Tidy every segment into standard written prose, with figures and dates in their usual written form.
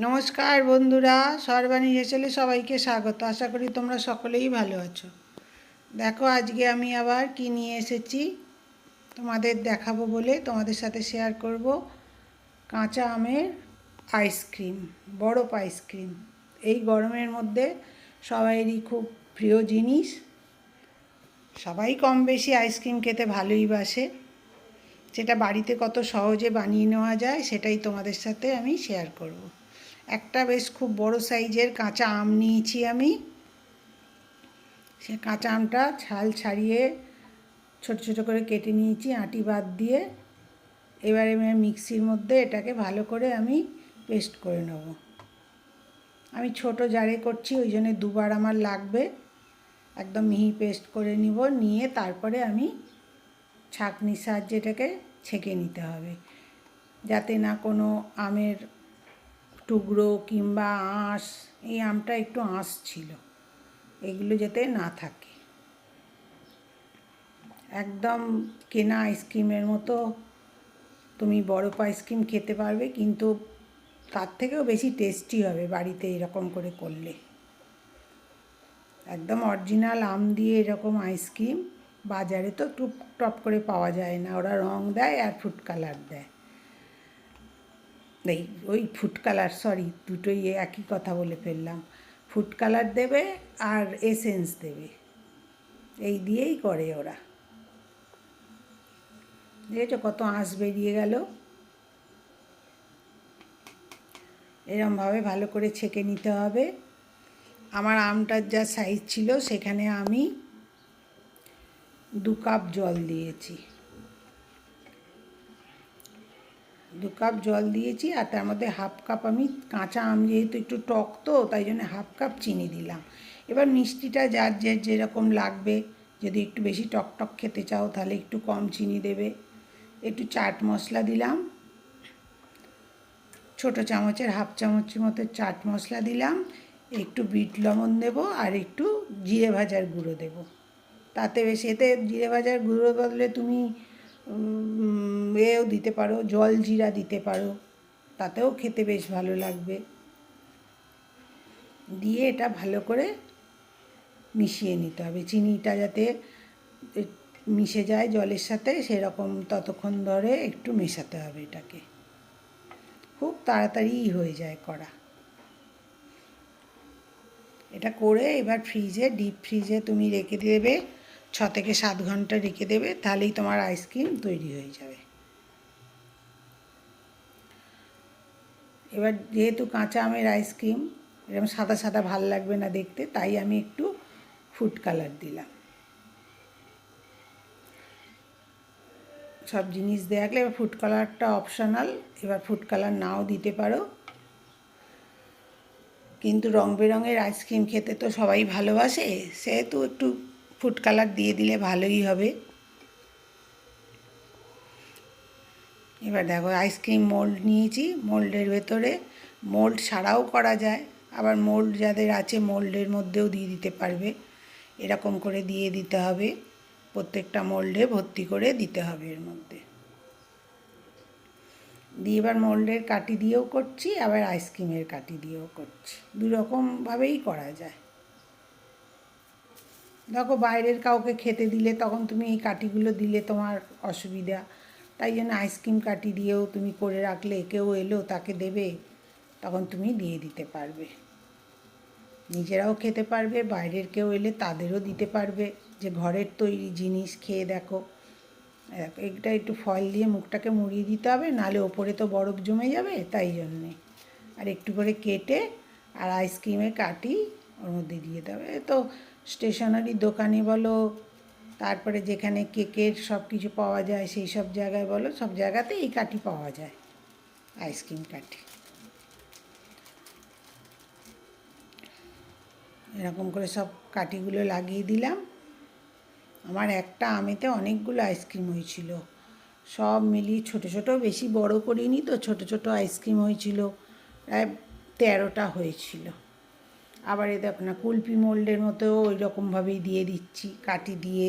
নমস্কার বন্ধুরা, সর্বাণী হেসেলে সবাইকে স্বাগত। আশা করি তোমরা সকলেই ভালো আছো। দেখো আজকে আমি আবার কি নিয়ে এসেছি তোমাদের দেখাবো বলে, তোমাদের সাথে শেয়ার করব কাঁচা আমের আইসক্রিম, বরফ আইসক্রিম। এই গরমের মধ্যে সবাইয়েরই খুব প্রিয় জিনিস। সবাই কম বেশি আইসক্রিম খেতে ভালোই বাসে। সেটা বাড়িতে কত সহজে বানিয়ে নেওয়া যায় সেটাই তোমাদের সাথে আমি শেয়ার করব। একটা বেশ খুব বড় সাইজের কাঁচা আম নিয়েছি আমি। সে কাঁচা আমটা ছাল ছাড়িয়ে ছোট ছোট করে কেটে নিয়েছি আঁটি বাদ দিয়ে। এবারে আমি মিক্সির মধ্যে এটাকে ভালো করে আমি পেস্ট করে নেব। আমি ছোট জারে করছি, ওই জন্য দুবার আমার লাগবে। একদম মিহি পেস্ট করে নিব, নিয়ে তারপরে আমি ছাঁকনির সাহায্যে এটাকে ছেঁকে নিতে হবে, যাতে না কোনো আমের টুকরো কিংবা আঁশ, এই আমটা একটু আঁশ ছিল, এগুলো যাতে না থাকে। একদম কেনা আইসক্রিমের মতো তুমি বরফ আইসক্রিম খেতে পারবে, কিন্তু তার থেকেও বেশি টেস্টি হবে বাড়িতে এরকম করে করলে। একদম অরিজিনাল আম দিয়ে এরকম আইসক্রিম বাজারে তো টপ করে পাওয়া যায় না। ওরা রং দেয় আর ফুড কালার দেয়। ওই ফুড কালার, সরি, দুটোই একই কথা বলে ফেললাম। ফুড কালার দেবে আর এসেন্স দেবে, এই দিয়েই করে ওরা। দেখেছো কত আঁশ বেরিয়ে গেল। এরমভাবে ভালো করে ছেঁকে নিতে হবে। আমার আমটার যা সাইজ ছিল সেখানে আমি 2 কাপ জল দিয়েছি। 2 কাপ জল দিয়েছি, আর তার মধ্যে হাফ কাপ আমি কাঁচা আম যেহেতু একটু টক, তো তাই জন্য হাফ কাপ চিনি দিলাম। এবার মিষ্টিটা যার যেরকম লাগবে, যদি একটু বেশি টক টক খেতে চাও তাহলে একটু কম চিনি দেবে। একটু চাট মশলা দিলাম, ছোটো চামচের হাফ চামচের মতো চাট মশলা দিলাম। একটু বিট লবণ দেবো, আর একটু জিরে ভাজার গুঁড়ো দেবো। তাতে বেশি, এতে জিরে ভাজার গুঁড়োর বদলে তুমি এও দিতে পারো, জল জিরা দিতে পারো, তাতেও খেতে বেশ ভালো লাগবে। দিয়ে এটা ভালো করে মিশিয়ে নিতে হবে, চিনিটা যাতে মিশে যায় জলের সাথে, সেরকম ততক্ষণ ধরে একটু মেশাতে হবে এটাকে। খুব তাড়াতাড়ি হয়ে যায় করা। এটা করে এবার ডিপ ফ্রিজে তুমি রেখে দেবে, 6 থেকে 7 ঘন্টা রেখে দেবে, তাহলেই তোমার আইসক্রিম তৈরি হয়ে যাবে। এবার যেহেতু কাঁচা আমের আইসক্রিম এরকম সাদা সাদা ভাল লাগবে না দেখতে, তাই আমি একটু ফুড কালার দিলাম। সব জিনিস দেওয়া গেলে এবার ফুড কালারটা অপশনাল, এবার ফুড কালার নাও দিতে পারো। কিন্তু রং বেরঙের আইসক্রিম খেতে তো সবাই ভালোবাসে, সেহেতু একটু ফুড কালার দিয়ে দিলে ভালোই হবে। এবার দেখো আইসক্রিম মোল্ড নিয়েছি, মোল্ডের ভেতরে মোল্ড ছাড়াও করা যায়, আবার মোল্ড যাদের আছে মোল্ডের মধ্যেও দিয়ে দিতে পারবে। এরকম করে দিয়ে দিতে হবে, প্রত্যেকটা মোল্ডে ভর্তি করে দিতে হবে এর মধ্যে দিয়ে। এবার মোল্ডের কাঠি দিয়েও করছি, আবার আইসক্রিমের কাঠি দিয়েও করছি, দুই রকমভাবেই করা যায়। দেখো বাইরের কাউকে খেতে দিলে তখন তুমি এই কাঠিগুলো দিলে তোমার অসুবিধা, তাই জন্য আইসক্রিম কাঠি দিয়েও তুমি করে রাখলে, কেউ এলো তাকে দেবে, তখন তুমি দিয়ে দিতে পারবে। নিজেরাও খেতে পারবে, বাইরের কেউ এলে তাদেরও দিতে পারবে, যে ঘরের তৈরি জিনিস খেয়ে দেখো। এটা একটু ফয়েল দিয়ে মুখটাকে মুড়িয়ে দিতে হবে, নাহলে ওপরে তো বরফ জমে যাবে, তাই জন্যে। আর একটু করে কেটে আর আইসক্রিমের কাঠি ওর মধ্যে দিয়ে দেবে। তো স্টেশনারি দোকানে বলো, তারপরে যেখানে কেকের সব কিছু পাওয়া যায় সেই সব জায়গায় বলো, সব জায়গাতে এই কাঠি পাওয়া যায়, আইসক্রিম কাঠি। এরকম করে সব কাঠিগুলো লাগিয়ে দিলাম। আমার একটা আমেতে অনেকগুলো আইসক্রিম হয়েছিল, সব মিলিয়ে ছোটো ছোটো, বেশি বড় করিনি তো, ছোটো ছোটো আইসক্রিম হয়েছিল, প্রায় 13টা হয়েছিল। আবার এ দেখো না, কুলপি মোল্ডের মতো ওই রকমভাবেই দিয়ে দিচ্ছি কাঠি দিয়ে,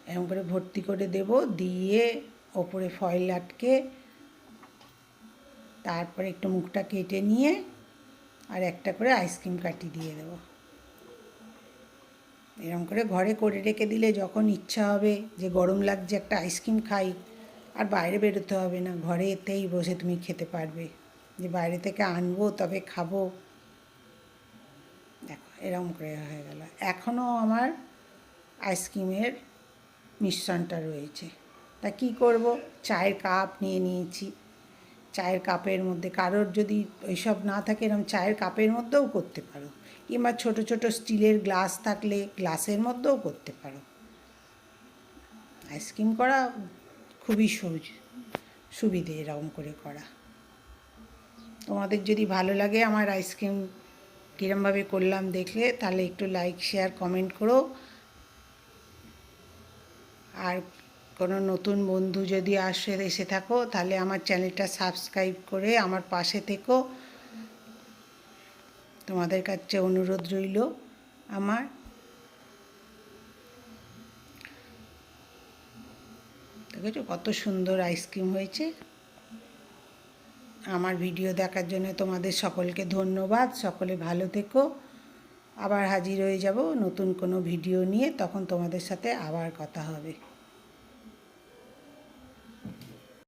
এরকম করে ভর্তি করে দেব, দিয়ে ওপরে ফয়েল আটকে তারপরে একটু মুখটা কেটে নিয়ে আর একটা করে আইসক্রিম কাটি দিয়ে দেবো। এরকম করে ঘরে করে রেখে দিলে যখন ইচ্ছা হবে যে গরম লাগছে একটা আইসক্রিম খাই, আর বাইরে বেরোতে হবে না, ঘরে এতেই বসে তুমি খেতে পারবে। যে বাইরে থেকে আনবো তবে খাবো, দেখো এরকম করে হয়ে গেল। এখনও আমার আইসক্রিমের মিশ্রণটা রয়েছে। তা কী করব, চায়ের কাপ নিয়ে নিয়েছি। চায়ের কাপের মধ্যে কারোর যদি ওইসব না থাকে এরকম চায়ের কাপের মধ্যেও করতে পারো, কিংবা ছোট ছোট স্টিলের গ্লাস থাকলে গ্লাসের মধ্যেও করতে পারো। আইসক্রিম করা খুবই সুবিধে এরকম করে করা। তোমাদের যদি ভালো লাগে আমার আইসক্রিম কীরমভাবে করলাম দেখলে, তাহলে একটু লাইক শেয়ার কমেন্ট করো। আর কোনো নতুন বন্ধু যদি এসে থাকো তাহলে আমার চ্যানেলটা সাবস্ক্রাইব করে আমার পাশে থেকো, তোমাদের কাছে অনুরোধ রইল আমার। দেখেছো কত সুন্দর আইসক্রিম হয়েছে। আমার ভিডিও দেখার জন্য তোমাদের সকলকে ধন্যবাদ। সকলে ভালো থেকো। আবার হাজির হয়ে যাব নতুন কোনো ভিডিও নিয়ে, তখন তোমাদের সাথে আবার কথা হবে।